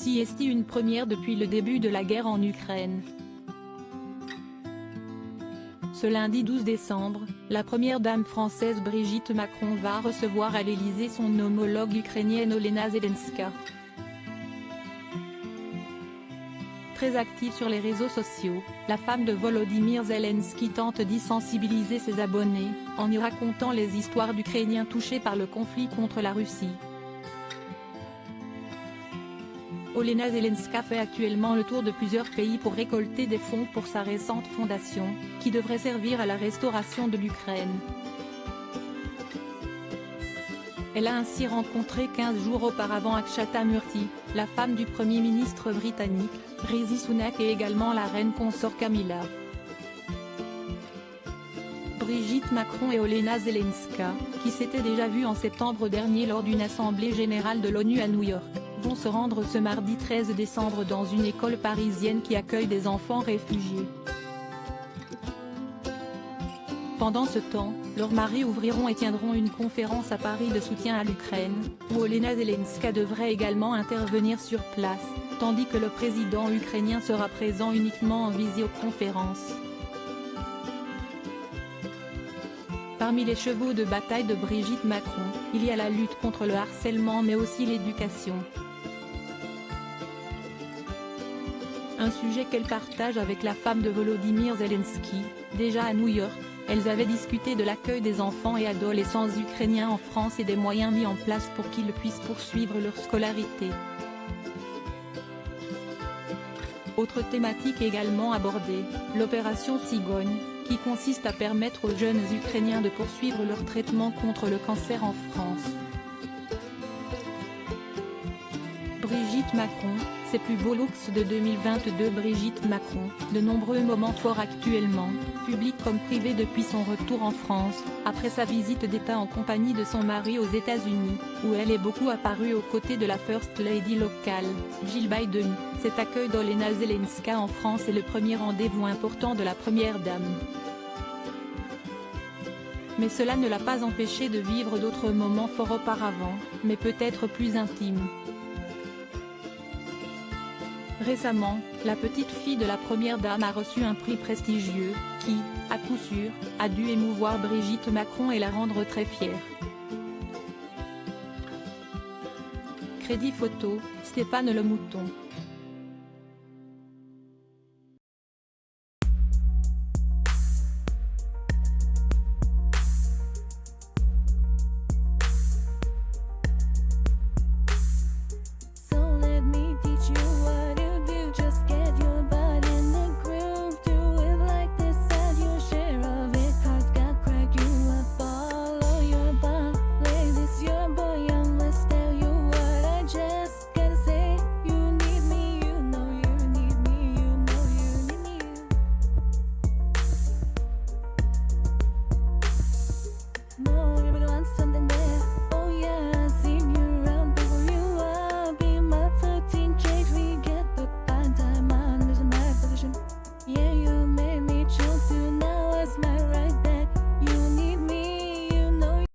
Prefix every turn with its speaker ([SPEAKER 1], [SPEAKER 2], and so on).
[SPEAKER 1] CST, une première depuis le début de la guerre en Ukraine. Ce lundi 12 décembre, la première dame française Brigitte Macron va recevoir à l'Élysée son homologue ukrainienne Olena Zelenska. Très active sur les réseaux sociaux, la femme de Volodymyr Zelensky tente d'y sensibiliser ses abonnés, en y racontant les histoires d'Ukrainiens touchés par le conflit contre la Russie. Olena Zelenska fait actuellement le tour de plusieurs pays pour récolter des fonds pour sa récente fondation, qui devrait servir à la restauration de l'Ukraine. Elle a ainsi rencontré 15 jours auparavant Akshata Murty, la femme du Premier ministre britannique, Rishi Sunak, et également la reine consort Camilla. Brigitte Macron et Olena Zelenska, qui s'étaient déjà vues en septembre dernier lors d'une assemblée générale de l'ONU à New York, vont se rendre ce mardi 13 décembre dans une école parisienne qui accueille des enfants réfugiés. Pendant ce temps, leurs maris ouvriront et tiendront une conférence à Paris de soutien à l'Ukraine, où Olena Zelenska devrait également intervenir sur place, tandis que le président ukrainien sera présent uniquement en visioconférence. Parmi les chevaux de bataille de Brigitte Macron, il y a la lutte contre le harcèlement mais aussi l'éducation. Un sujet qu'elle partage avec la femme de Volodymyr Zelensky. Déjà à New York, elles avaient discuté de l'accueil des enfants et adolescents ukrainiens en France et des moyens mis en place pour qu'ils puissent poursuivre leur scolarité. Autre thématique également abordée, l'opération Cigogne, qui consiste à permettre aux jeunes Ukrainiens de poursuivre leur traitement contre le cancer en France. Brigitte Macron, ses plus beaux looks de 2022. Brigitte Macron, de nombreux moments forts actuellement, publics comme privés depuis son retour en France, après sa visite d'État en compagnie de son mari aux États-Unis, où elle est beaucoup apparue aux côtés de la First Lady locale, Jill Biden. Cet accueil d'Olena Zelenska en France est le premier rendez-vous important de la première dame. Mais cela ne l'a pas empêché de vivre d'autres moments forts auparavant, mais peut-être plus intimes. Récemment, la petite fille de la première dame a reçu un prix prestigieux, qui, à coup sûr, a dû émouvoir Brigitte Macron et la rendre très fière. Crédit photo, Stéphane Le Mouton.